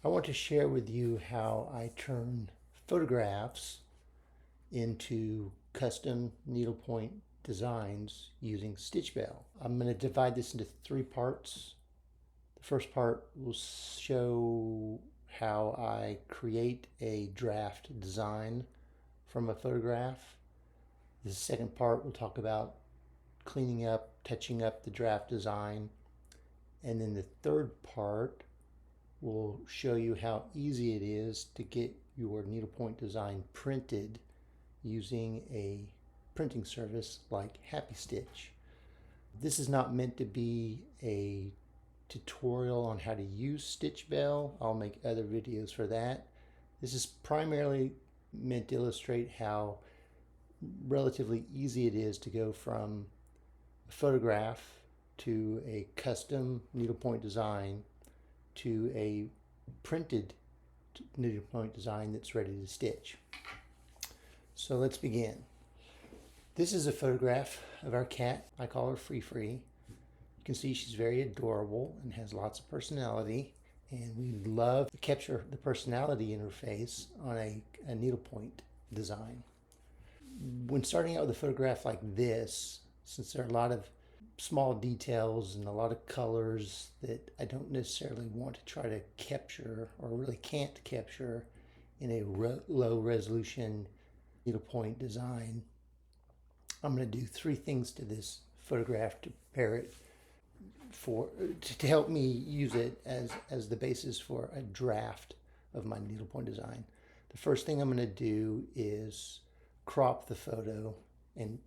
I want to share with you how I turn photographs into custom needlepoint designs using Stitch Belle. I'm going to divide this into three parts. The first part will show how I create a draft design from a photograph. The second part will talk about cleaning up, touching up the draft design. And then the third part will show you how easy it is to get your needlepoint design printed using a printing service like Happy Stitch. This is not meant to be a tutorial on how to use Stitch Belle. I'll make other videos for that. This is primarily meant to illustrate how relatively easy it is to go from a photograph to a custom needlepoint design to a printed needlepoint design that's ready to stitch. So let's begin. This is a photograph of our cat. I call her Free Free. You can see she's very adorable and has lots of personality, and we love to capture the personality in her face on a needlepoint design. When starting out with a photograph like this, since there are a lot of small details and a lot of colors that I don't necessarily want to try to capture, or really can't capture, in a low resolution needlepoint design, I'm going to do three things to this photograph to prepare it to help me use it as the basis for a draft of my needlepoint design. The first thing I'm going to do is crop the photo and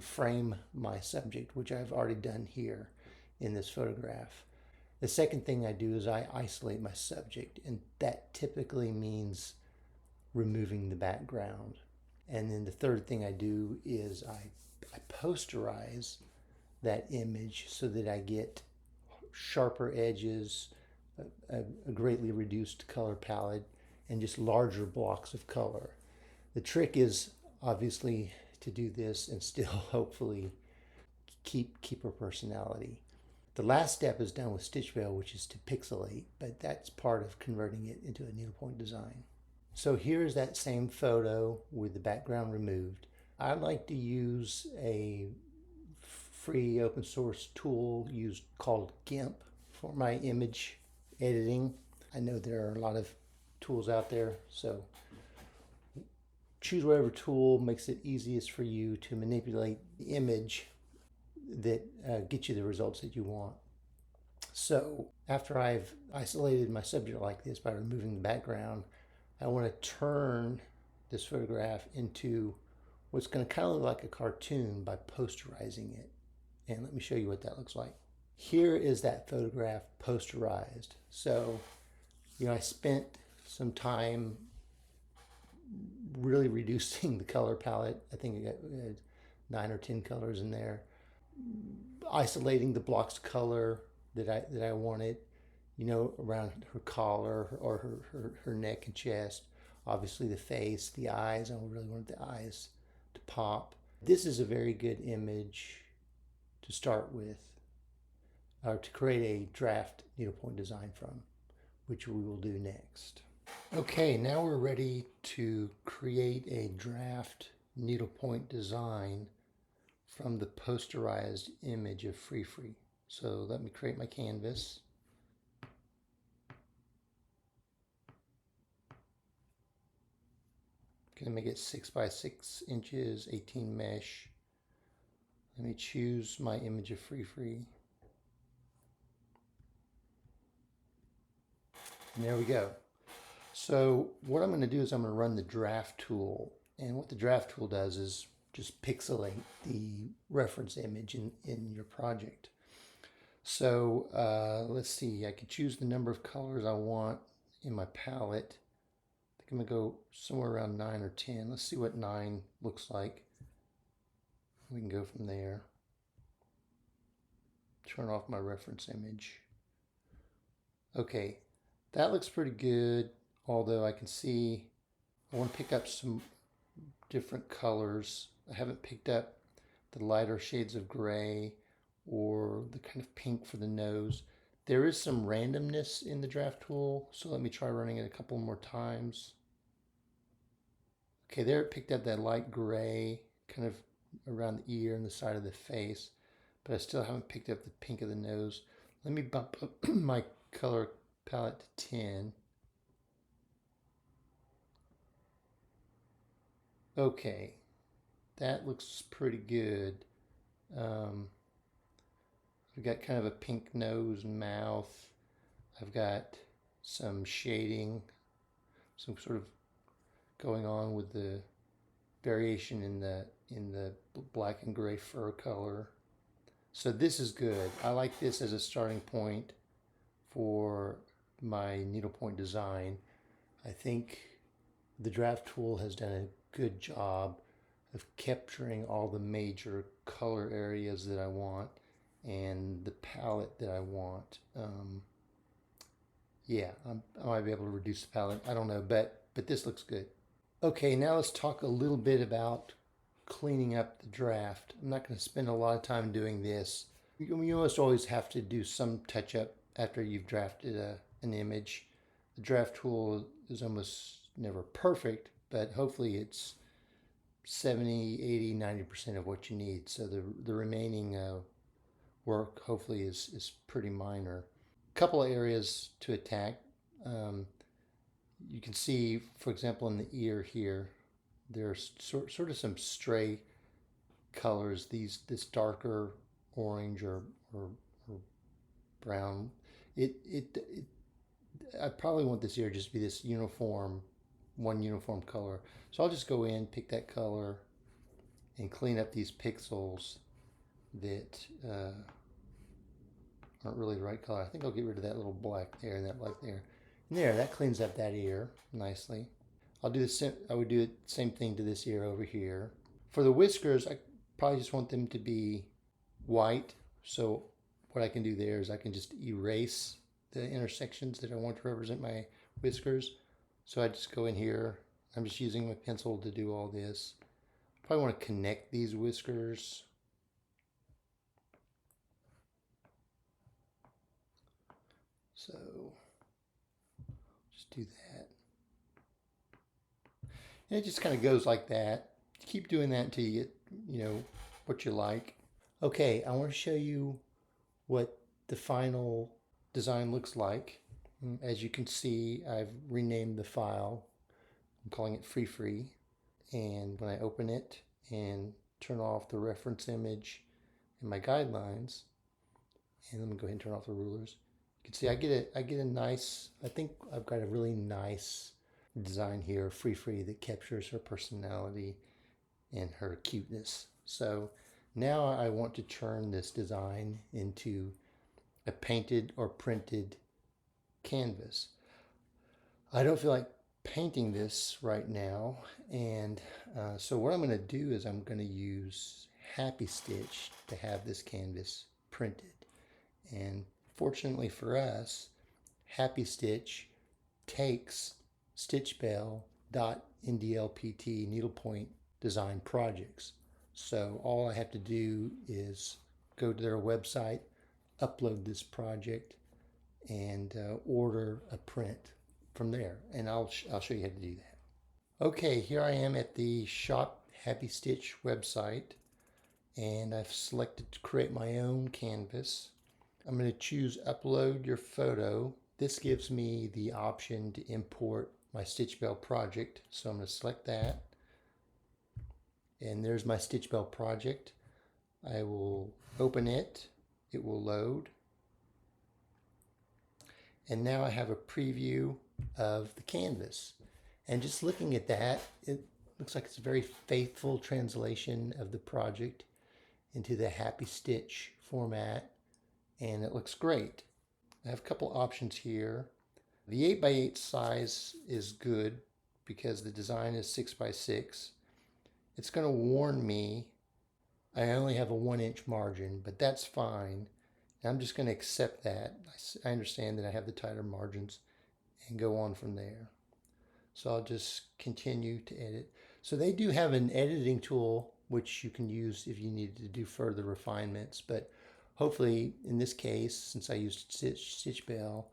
frame my subject, which I've already done here in this photograph. The second thing I do is I isolate my subject, and that typically means removing the background. And then the third thing I do is I posterize that image so that I get sharper edges, a greatly reduced color palette, and just larger blocks of color. The trick is obviously to do this and still hopefully keep her personality. The last step is done with Stitch Belle, which is to pixelate, but that's part of converting it into a needlepoint design. So here's that same photo with the background removed. I like to use a free open source tool called GIMP for my image editing. I know there are a lot of tools out there, so choose whatever tool makes it easiest for you to manipulate the image that gets you the results that you want. So after I've isolated my subject like this by removing the background, I want to turn this photograph into what's going to kind of look like a cartoon by posterizing it. And let me show you what that looks like. Here is that photograph posterized. So, I spent some time really reducing the color palette. I think I got 9 or 10 colors in there. Isolating the blocks of color that I wanted, around her collar or her neck and chest. Obviously the face, the eyes. I really wanted the eyes to pop. This is a very good image to start with, or to create a draft needlepoint design from, which we will do next. Okay, now we're ready to create a draft needlepoint design from the posterized image of Free Free. So let me create my canvas. Gonna make it 6 by 6 inches, 18 mesh. Let me choose my image of Free Free. And there we go. So what I'm going to do is I'm going to run the draft tool. And what the draft tool does is just pixelate the reference image in your project. So let's see, I can choose the number of colors I want in my palette. I think I'm going to go somewhere around 9 or 10. Let's see what 9 looks like. We can go from there. Turn off my reference image. Okay, that looks pretty good, although I can see I want to pick up some different colors. I haven't picked up the lighter shades of gray or the kind of pink for the nose. There is some randomness in the draft tool, so let me try running it a couple more times. Okay, there it picked up that light gray kind of around the ear and the side of the face, but I still haven't picked up the pink of the nose. Let me bump up my color palette to 10. Okay, that looks pretty good. I've got kind of a pink nose and mouth. I've got some shading, some sort of going on with the variation in the black and gray fur color. So this is good. I like this as a starting point for my needlepoint design. I think the draft tool has done a good job of capturing all the major color areas that I want and the palette that I want. Yeah, I might be able to reduce the palette. I don't know, but this looks good. Okay, now let's talk a little bit about cleaning up the draft. I'm not going to spend a lot of time doing this. You almost always have to do some touch up after you've drafted an image. The draft tool is almost never perfect, but hopefully it's 70, 80, 90% of what you need. So the remaining work hopefully is pretty minor. A couple of areas to attack. You can see, for example, in the ear here, there's sort of some stray colors. This darker orange or brown. I probably want this ear just to be this uniform, one uniform color. So I'll just go in, pick that color, and clean up these pixels that aren't really the right color. I think I'll get rid of that little black there and that black there. And there, that cleans up that ear nicely. I'll do the same. I would do the same thing to this ear over here. For the whiskers, I probably just want them to be white. So what I can do there is I can just erase the intersections that I want to represent my whiskers. So I just go in here. I'm just using my pencil to do all this. Probably want to connect these whiskers. So just do that. And it just kind of goes like that. Keep doing that until you get, what you like. Okay, I want to show you what the final design looks like. As you can see, I've renamed the file. I'm calling it free. And when I open it and turn off the reference image and my guidelines, and let me go ahead and turn off the rulers, you can see I get a nice, I think I've got a really nice design here, free that captures her personality and her cuteness. So now I want to turn this design into a painted or printed canvas. I don't feel like painting this right now, and so what I'm going to do is I'm going to use Happy Stitch to have this canvas printed. And fortunately for us, Happy Stitch takes Stitch Belle .ndlpt needlepoint design projects. So all I have to do is go to their website, upload this project, and order a print from there. And I'll show you how to do that. Okay, here I am at the Shop Happy Stitch website, and I've selected to create my own canvas. I'm going to choose Upload Your Photo. This gives me the option to import my Stitch Belle project. So I'm going to select that. And there's my Stitch Belle project. I will open it. It will load. And now I have a preview of the canvas. And just looking at that, it looks like it's a very faithful translation of the project into the Happy Stitch format. And it looks great. I have a couple options here. The 8x8 size is good because the design is 6x6. It's going to warn me I only have a 1-inch margin, but that's fine. I'm just going to accept that. I understand that I have the tighter margins and go on from there. So I'll just continue to edit. So they do have an editing tool which you can use if you need to do further refinements, but hopefully in this case, since I used Stitch Belle,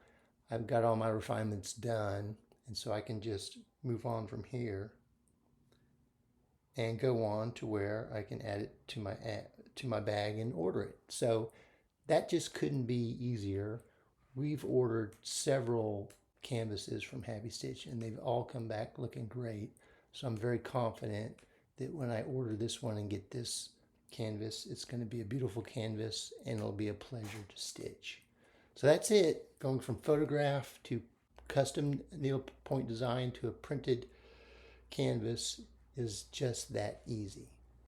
I've got all my refinements done, and so I can just move on from here and go on to where I can add it to my bag and order it. So that just couldn't be easier. We've ordered several canvases from Happy Stitch and they've all come back looking great. So I'm very confident that when I order this one and get this canvas, it's going to be a beautiful canvas and it'll be a pleasure to stitch. So that's it, going from photograph to custom needlepoint design to a printed canvas is just that easy.